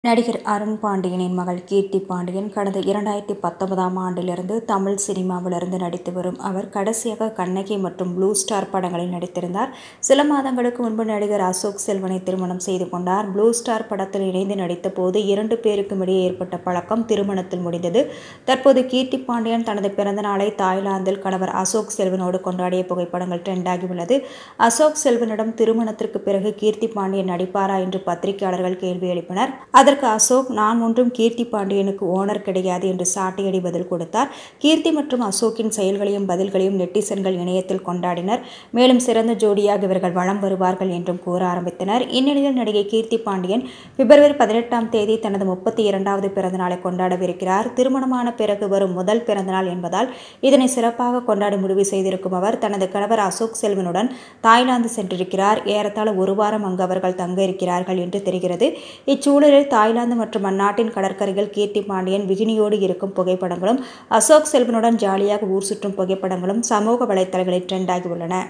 நடிகர் அருண் பாண்டியனின் மகள் கீர்த்தி பாண்டியன் கடந்த 2019ஆம் ஆண்டிலிருந்து தமிழ் சினிமாவிலிருந்து நடித்து வரும் அவர் கடைசியாக கண்ணகி மற்றும் ப்ளூ ஸ்டார் படங்களில் நடித்திருந்தார். சில மாதங்களுக்கு முன்பு நடிகர் அசோக் செல்வனை திருமணம் செய்து கொண்டார். ப்ளூ ஸ்டார் படத்தில் இணைந்து நடித்த போது 2 பேருக்கும் இடையே ஏற்பட்ட பழக்கம் திருமணத்தில் முடிந்தது. தற்போது கீர்த்தி பாண்டியன் தனது பிறந்த நாளை தாய்லாந்தில் கணவர் அசோக் செல்வனோடு கொண்டாடிய புகைப்படங்கள் ட்ரெண்டாகியுள்ளது. அசோக் செல்வனிடம் திருமணத்திற்கு பிறகு கீர்த்தி பாண்டியன் நடிப்பாரா என்று பத்திரிகையாளர்கள் கேள்வி எழுப்பினர். அதற்கு அசோக், நான் ஒன்றும் கீர்த்தி பாண்டியனுக்கு ஓனர் கிடையாது என்று சாட்டையடி பதில் கொடுத்தார். கீர்த்தி மற்றும் அசோக்கின் செயல்களையும் பதில்களையும் நெட்டிசன்கள் இணையத்தில் கொண்டாடினர். மேலும் சிறந்த ஜோடியாக இவர்கள் வலம் வருவார்கள் என்றும் கூற ஆரம்பித்தனர். இந்நிலையில் நடிகை கீர்த்தி பாண்டியன் பிப்ரவரி 18ஆம் தேதி தனது 32வது பிறந்தநாளை கொண்டாடவிருக்கிறார். திருமணமான பிறகு வரும் முதல் பிறந்தநாள் என்பதால் இதனை சிறப்பாக கொண்டாட முடிவு செய்திருக்கும் அவர் தனது கணவர் அசோக் செல்வனுடன் தாய்லாந்து சென்றிருக்கிறார். ஏறத்தாழ ஒரு வாரம் அங்கு அவர்கள் தங்க இருக்கிறார்கள் என்று தெரிகிறது. இச்சூழலில் தாய்லாந்து மற்றும் அந்நாட்டின் கடற்கரையில் கீர்த்தி பாண்டியன் பிகினியோடு இருக்கும் புகைப்படங்களும் அசோக் செல்வனுடன் ஜாலியாக ஊர் சுற்றும் புகைப்படங்களும் சமூக வலைதளங்களில் ட்ரெண்ட் ஆகியுள்ளன.